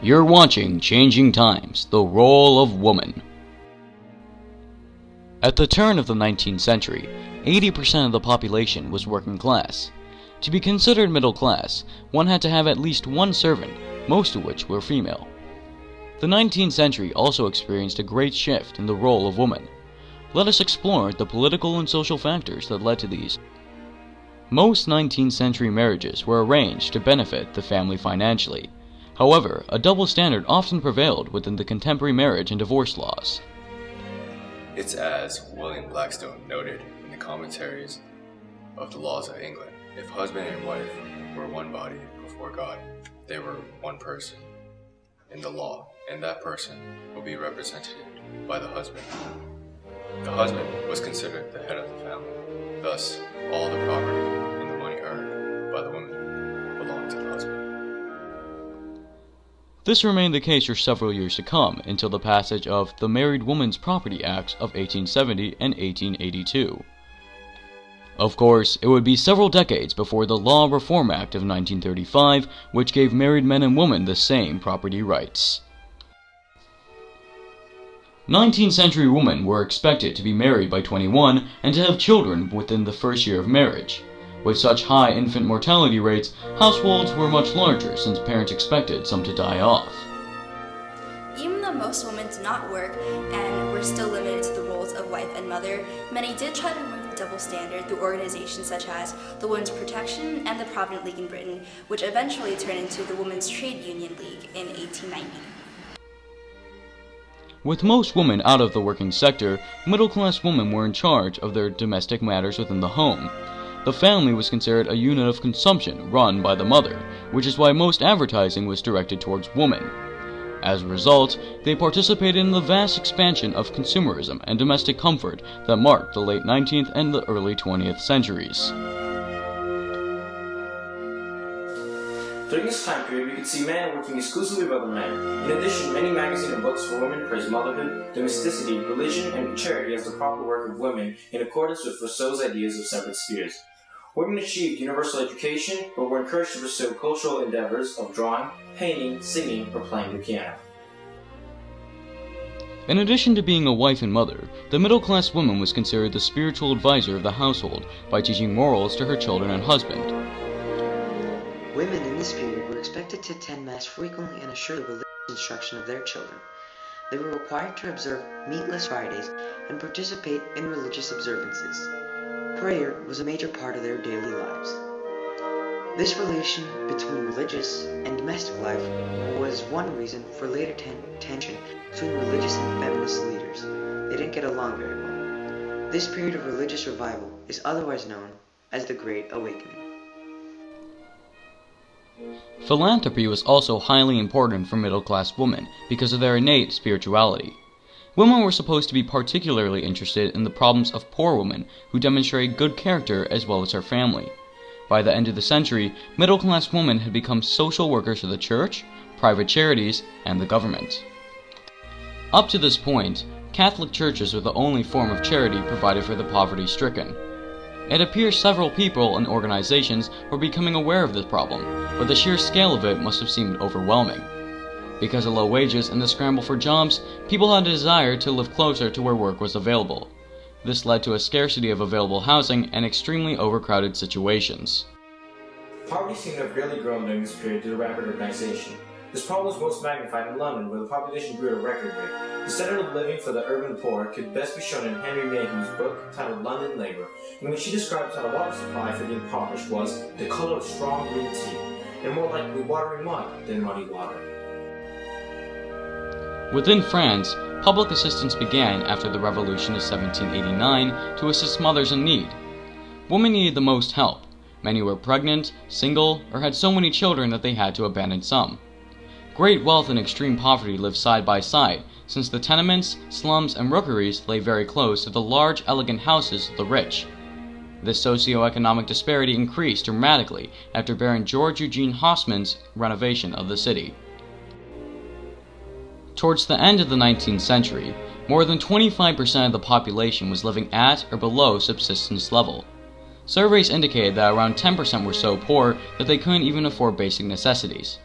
You're watching Changing Times, the Role of Woman. At the turn of the 19th century, 80% of the population was working class. To be considered middle class, one had to have at least one servant, most of which were female. The 19th century also experienced a great shift in the role of woman. Let us explore the political and social factors that led to these. Most 19th century marriages were arranged to benefit the family financially. However, a double standard often prevailed within the contemporary marriage and divorce laws. It's as William Blackstone noted in the commentaries of the laws of England. If husband and wife were one body before God, they were one person in the law, and that person will be represented by the husband. The husband was considered the head of the family. Thus, all the property and the money earned by the woman belonged to the husband. This remained the case for several years to come until the passage of the Married Women's Property Acts of 1870 and 1882. Of course, it would be several decades before the Law Reform Act of 1935, which gave married men and women the same property rights. 19th century women were expected to be married by 21 and to have children within the first year of marriage. With such high infant mortality rates, households were much larger since parents expected some to die off. Even though most women did not work and were still limited to the roles of wife and mother, many did try to remove the double standard through organizations such as the Women's Protection and the Provident League in Britain, which eventually turned into the Women's Trade Union League in 1890. With most women out of the working sector, middle-class women were in charge of their domestic matters within the home. The family was considered a unit of consumption run by the mother, which is why most advertising was directed towards women. As a result, they participated in the vast expansion of consumerism and domestic comfort that marked the late 19th and the early 20th centuries. During this time period, we could see men working exclusively with other men. In addition, many magazines and books for women praise motherhood, domesticity, religion, and charity as the proper work of women in accordance with Rousseau's ideas of separate spheres. Women achieved universal education, but were encouraged to pursue cultural endeavors of drawing, painting, singing, or playing the piano. In addition to being a wife and mother, the middle-class woman was considered the spiritual advisor of the household by teaching morals to her children and husband. Women in this period were expected to attend Mass frequently and assure the religious instruction of their children. They were required to observe meatless Fridays and participate in religious observances. Prayer was a major part of their daily lives. This relation between religious and domestic life was one reason for later tension between religious and feminist leaders. They didn't get along very well. This period of religious revival is otherwise known as the Great Awakening. Philanthropy was also highly important for middle-class women because of their innate spirituality. Women were supposed to be particularly interested in the problems of poor women who demonstrated good character as well as her family. By the end of the century, middle-class women had become social workers for the church, private charities, and the government. Up to this point, Catholic churches were the only form of charity provided for the poverty-stricken. It appears several people and organizations were becoming aware of this problem, but the sheer scale of it must have seemed overwhelming. Because of low wages and the scramble for jobs, people had a desire to live closer to where work was available. This led to a scarcity of available housing and extremely overcrowded situations. Poverty seemed to have greatly grown during this period due to rapid urbanization. This problem was most magnified in London, where the population grew at a record rate. The standard of living for the urban poor could best be shown in Henry Mayhew's book titled London Labour, in which he describes how the water supply for the impoverished was the color of strong green tea, and more likely watery mud than muddy water. Within France, public assistance began after the Revolution of 1789 to assist mothers in need. Women needed the most help. Many were pregnant, single, or had so many children that they had to abandon some. Great wealth and extreme poverty lived side by side, since the tenements, slums, and rookeries lay very close to the large, elegant houses of the rich. This socio-economic disparity increased dramatically after Baron George Eugene Haussmann's renovation of the city. Towards the end of the 19th century, more than 25% of the population was living at or below subsistence level. Surveys indicated that around 10% were so poor that they couldn't even afford basic necessities.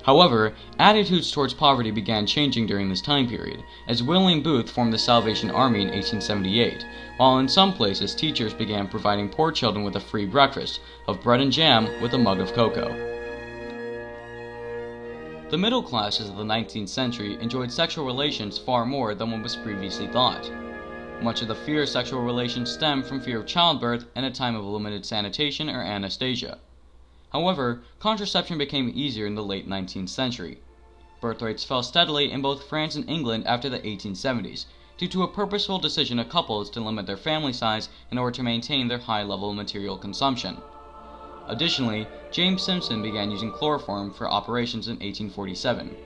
However, attitudes towards poverty began changing during this time period, as William Booth formed the Salvation Army in 1878, while in some places teachers began providing poor children with a free breakfast of bread and jam with a mug of cocoa. The middle classes of the 19th century enjoyed sexual relations far more than what was previously thought. Much of the fear of sexual relations stemmed from fear of childbirth and a time of limited sanitation or anesthesia. However, contraception became easier in the late 19th century. Birth rates fell steadily in both France and England after the 1870s, due to a purposeful decision of couples to limit their family size in order to maintain their high level of material consumption. Additionally, James Simpson began using chloroform for operations in 1847.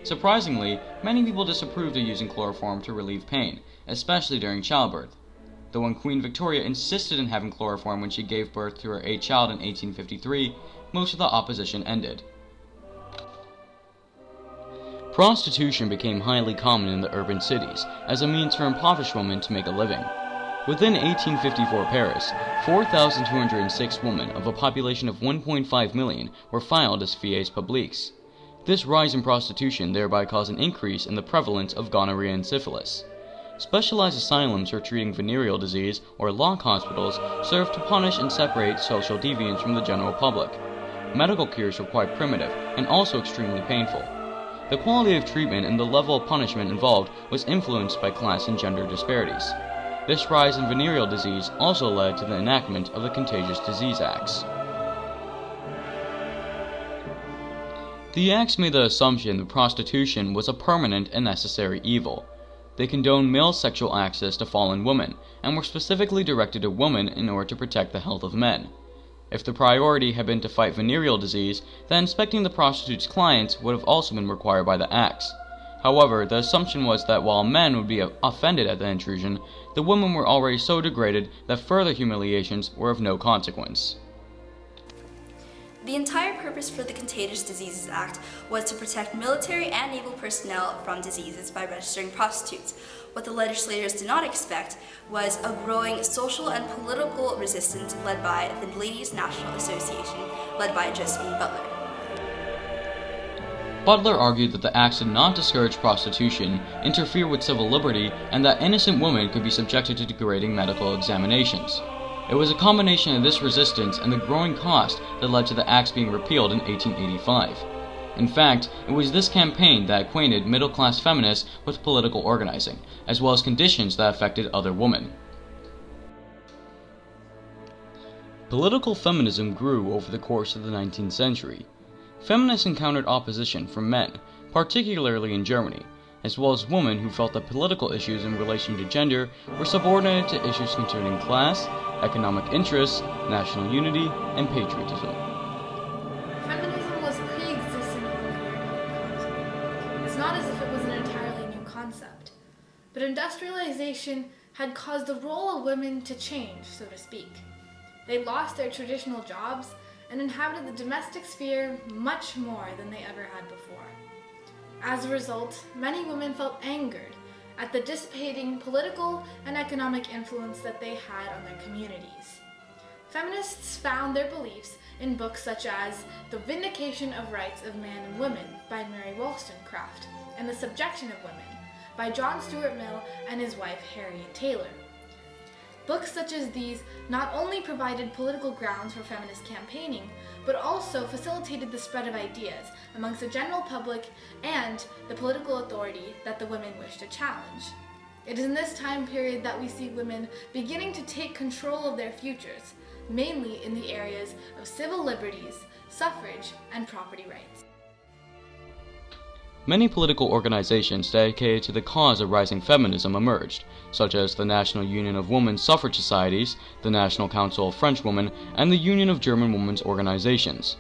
Surprisingly, many people disapproved of using chloroform to relieve pain, especially during childbirth. Though when Queen Victoria insisted in having chloroform when she gave birth to her 8th child in 1853, most of the opposition ended. Prostitution became highly common in the urban cities as a means for impoverished women to make a living. Within 1854 Paris, 4,206 women of a population of 1.5 million were filed as filles publiques. This rise in prostitution thereby caused an increase in the prevalence of gonorrhea and syphilis. Specialized asylums for treating venereal disease or lock hospitals served to punish and separate social deviants from the general public. Medical cures were quite primitive and also extremely painful. The quality of treatment and the level of punishment involved was influenced by class and gender disparities. This rise in venereal disease also led to the enactment of the Contagious Disease Acts. The acts made the assumption that prostitution was a permanent and necessary evil. They condoned male sexual access to fallen women, and were specifically directed at women in order to protect the health of men. If the priority had been to fight venereal disease, then inspecting the prostitute's clients would have also been required by the acts. However, the assumption was that while men would be offended at the intrusion, the women were already so degraded that further humiliations were of no consequence. The entire purpose for the Contagious Diseases Act was to protect military and naval personnel from diseases by registering prostitutes. What the legislators did not expect was a growing social and political resistance led by the Ladies' National Association, led by Josephine Butler. Butler argued that the acts did not discourage prostitution, interfere with civil liberty, and that innocent women could be subjected to degrading medical examinations. It was a combination of this resistance and the growing cost that led to the acts being repealed in 1885. In fact, it was this campaign that acquainted middle-class feminists with political organizing, as well as conditions that affected other women. Political feminism grew over the course of the 19th century. Feminists encountered opposition from men, particularly in Germany, as well as women who felt that political issues in relation to gender were subordinated to issues concerning class, economic interests, national unity, and patriotism. Feminism was pre-existent in the European continent. It's not as if it was an entirely new concept, but industrialization had caused the role of women to change, so to speak. They lost their traditional jobs and inhabited the domestic sphere much more than they ever had before. As a result, many women felt angered at the dissipating political and economic influence that they had on their communities. Feminists found their beliefs in books such as The Vindication of Rights of Man and Women by Mary Wollstonecraft and The Subjection of Women by John Stuart Mill and his wife Harriet Taylor. Books such as these not only provided political grounds for feminist campaigning, but also facilitated the spread of ideas amongst the general public and the political authority that the women wished to challenge. It is in this time period that we see women beginning to take control of their futures, mainly in the areas of civil liberties, suffrage, and property rights. Many political organizations dedicated to the cause of rising feminism emerged, such as the National Union of Women's Suffrage Societies, the National Council of French Women, and the Union of German Women's Organizations.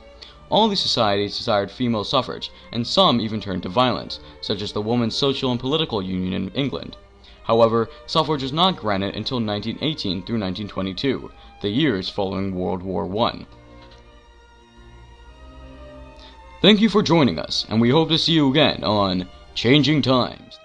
All these societies desired female suffrage, and some even turned to violence, such as the Women's Social and Political Union in England. However, suffrage was not granted until 1918 through 1922, the years following World War I. Thank you for joining us, and we hope to see you again on Changing Times.